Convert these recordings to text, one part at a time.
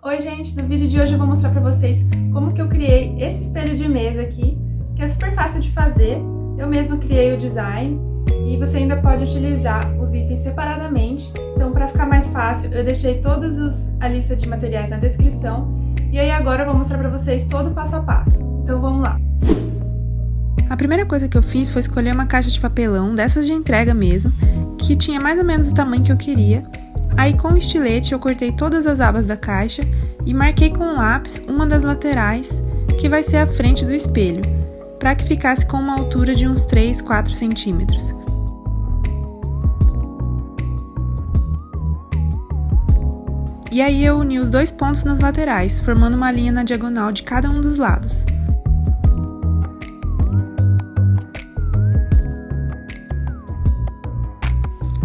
Oi gente, no vídeo de hoje eu vou mostrar pra vocês como que eu criei esse espelho de mesa aqui, que é super fácil de fazer. Eu mesma criei o design e você ainda pode utilizar os itens separadamente. Então, para ficar mais fácil, eu deixei a lista de materiais na descrição. E aí agora eu vou mostrar pra vocês todo o passo a passo. Então vamos lá! A primeira coisa que eu fiz foi escolher uma caixa de papelão, dessas de entrega mesmo, que tinha mais ou menos o tamanho que eu queria. Aí com o estilete eu cortei todas as abas da caixa e marquei com um lápis uma das laterais, que vai ser a frente do espelho, para que ficasse com uma altura de uns 3, 4 centímetros. E aí eu uni os dois pontos nas laterais, formando uma linha na diagonal de cada um dos lados.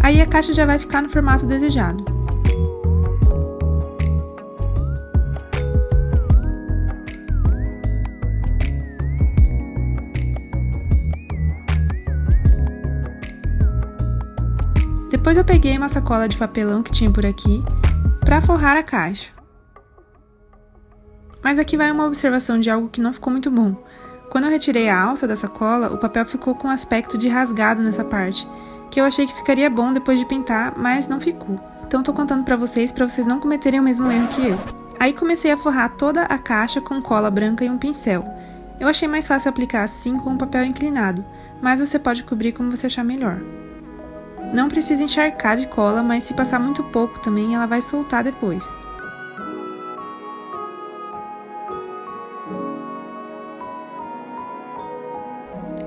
Aí a caixa já vai ficar no formato desejado. Depois eu peguei uma sacola de papelão que tinha por aqui, para forrar a caixa. Mas aqui vai uma observação de algo que não ficou muito bom. Quando eu retirei a alça da sacola, o papel ficou com aspecto de rasgado nessa parte, que eu achei que ficaria bom depois de pintar, mas não ficou. Então tô contando pra vocês não cometerem o mesmo erro que eu. Aí comecei a forrar toda a caixa com cola branca e um pincel. Eu achei mais fácil aplicar assim com o papel inclinado, mas você pode cobrir como você achar melhor. Não precisa encharcar de cola, mas se passar muito pouco também, ela vai soltar depois.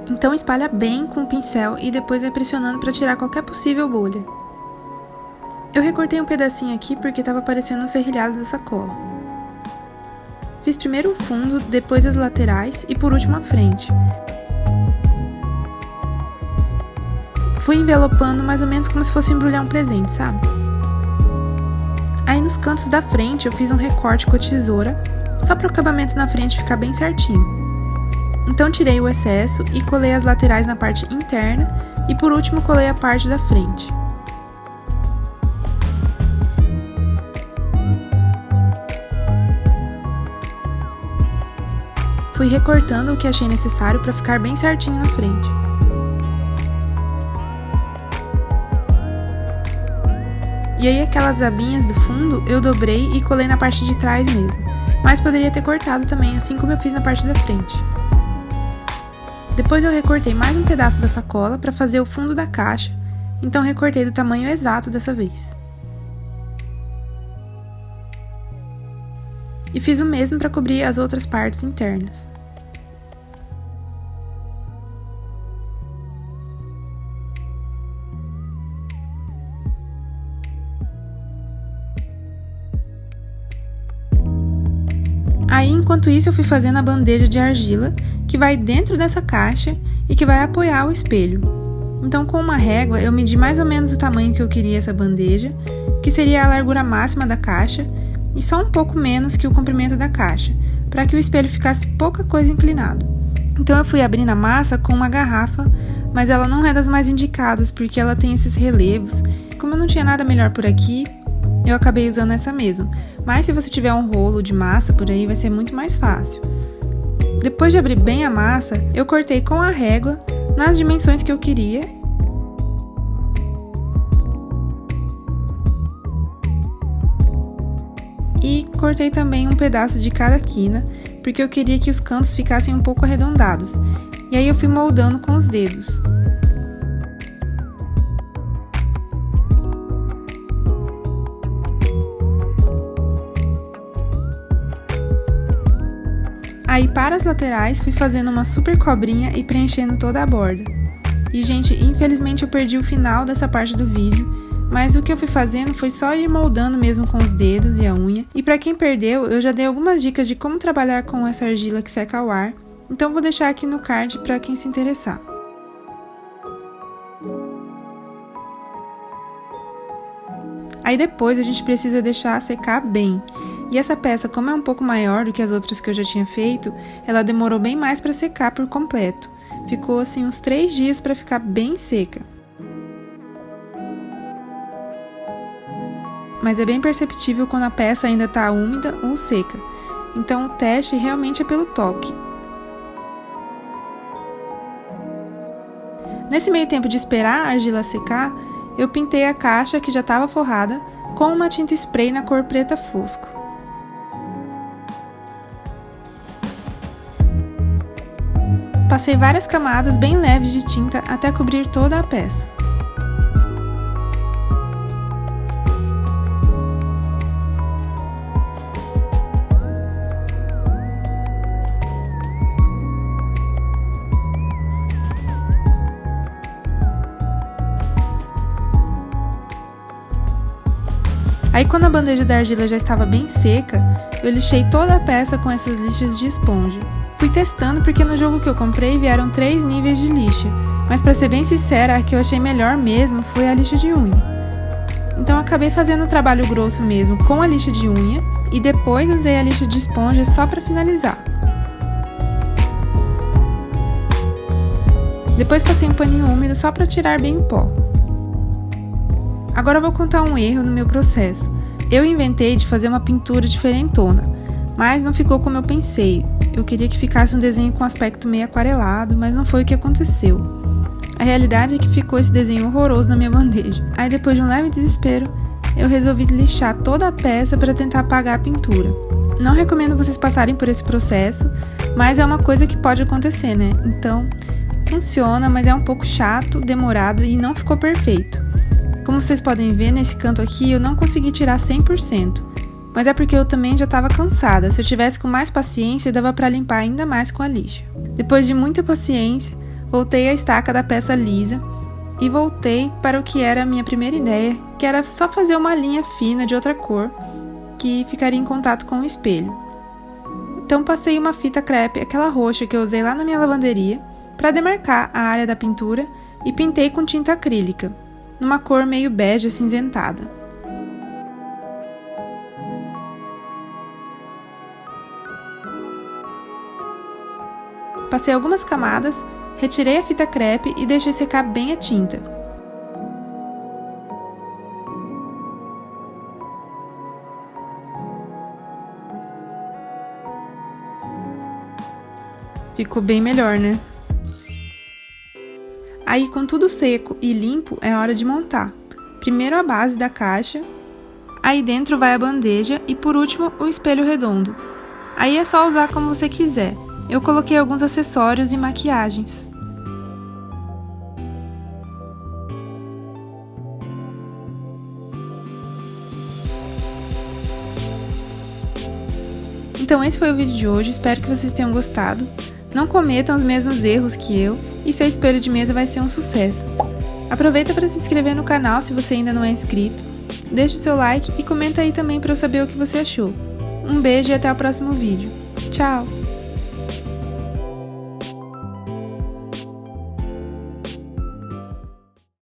Então espalha bem com o pincel e depois vai pressionando para tirar qualquer possível bolha. Eu recortei um pedacinho aqui porque estava parecendo um serrilhado da sacola. Fiz primeiro o fundo, depois as laterais e por último a frente. Fui envelopando mais ou menos como se fosse embrulhar um presente, sabe? Aí nos cantos da frente eu fiz um recorte com a tesoura, só para o acabamento na frente ficar bem certinho. Então tirei o excesso e colei as laterais na parte interna e por último colei a parte da frente. Fui recortando o que achei necessário para ficar bem certinho na frente. E aí aquelas abinhas do fundo eu dobrei e colei na parte de trás mesmo, mas poderia ter cortado também, assim como eu fiz na parte da frente. Depois eu recortei mais um pedaço da sacola para fazer o fundo da caixa, então recortei do tamanho exato dessa vez. E fiz o mesmo para cobrir as outras partes internas. Aí, enquanto isso, eu fui fazendo a bandeja de argila, que vai dentro dessa caixa e que vai apoiar o espelho. Então, com uma régua, eu medi mais ou menos o tamanho que eu queria essa bandeja, que seria a largura máxima da caixa, e só um pouco menos que o comprimento da caixa, para que o espelho ficasse pouca coisa inclinado. Então, eu fui abrindo a massa com uma garrafa, mas ela não é das mais indicadas, porque ela tem esses relevos. Como eu não tinha nada melhor por aqui, eu acabei usando essa mesmo, mas se você tiver um rolo de massa por aí, vai ser muito mais fácil. Depois de abrir bem a massa, eu cortei com a régua nas dimensões que eu queria. E cortei também um pedaço de cada quina, porque eu queria que os cantos ficassem um pouco arredondados. E aí eu fui moldando com os dedos. Aí para as laterais fui fazendo uma super cobrinha e preenchendo toda a borda. E gente, infelizmente eu perdi o final dessa parte do vídeo, mas o que eu fui fazendo foi só ir moldando mesmo com os dedos e a unha. E para quem perdeu, eu já dei algumas dicas de como trabalhar com essa argila que seca ao ar, então vou deixar aqui no card para quem se interessar. Aí depois a gente precisa deixar secar bem. E essa peça, como é um pouco maior do que as outras que eu já tinha feito, ela demorou bem mais para secar por completo. Ficou assim uns 3 dias para ficar bem seca. mas é bem perceptível quando a peça ainda está úmida ou seca. Então o teste realmente é pelo toque. Nesse meio tempo de esperar a argila secar, eu pintei a caixa que já estava forrada com uma tinta spray na cor preta fosco. Passei várias camadas bem leves de tinta até cobrir toda a peça. Aí quando a bandeja da argila já estava bem seca, eu lixei toda a peça com essas lixas de esponja. Fui testando porque no jogo que eu comprei vieram 3 níveis de lixa, mas pra ser bem sincera, a que eu achei melhor mesmo foi a lixa de unha. Então acabei fazendo o trabalho grosso mesmo com a lixa de unha e depois usei a lixa de esponja só pra finalizar. Depois passei um paninho úmido só pra tirar bem o pó. Agora eu vou contar um erro no meu processo. Eu inventei de fazer uma pintura diferentona, mas não ficou como eu pensei. Eu queria que ficasse um desenho com aspecto meio aquarelado, mas não foi o que aconteceu. A realidade é que ficou esse desenho horroroso na minha bandeja. Aí depois de um leve desespero, eu resolvi lixar toda a peça para tentar apagar a pintura. Não recomendo vocês passarem por esse processo, mas é uma coisa que pode acontecer, né? Então, funciona, mas é um pouco chato, demorado e não ficou perfeito. Como vocês podem ver, nesse canto aqui eu não consegui tirar 100%, mas é porque eu também já estava cansada. Se eu tivesse com mais paciência, dava para limpar ainda mais com a lixa. Depois de muita paciência, voltei a estaca da peça lisa e voltei para o que era a minha primeira ideia, que era só fazer uma linha fina de outra cor que ficaria em contato com o espelho. Então passei uma fita crepe, aquela roxa que eu usei lá na minha lavanderia, para demarcar a área da pintura e pintei com tinta acrílica, numa cor meio bege acinzentada. Passei algumas camadas, retirei a fita crepe e deixei secar bem a tinta. Ficou bem melhor, né? Aí, com tudo seco e limpo, é hora de montar. Primeiro a base da caixa, aí dentro vai a bandeja e por último o espelho redondo. Aí é só usar como você quiser. Eu coloquei alguns acessórios e maquiagens. Então esse foi o vídeo de hoje, espero que vocês tenham gostado. Não cometam os mesmos erros que eu e seu espelho de mesa vai ser um sucesso. Aproveita para se inscrever no canal se você ainda não é inscrito, deixa o seu like e comenta aí também para eu saber o que você achou. Um beijo e até o próximo vídeo. Tchau!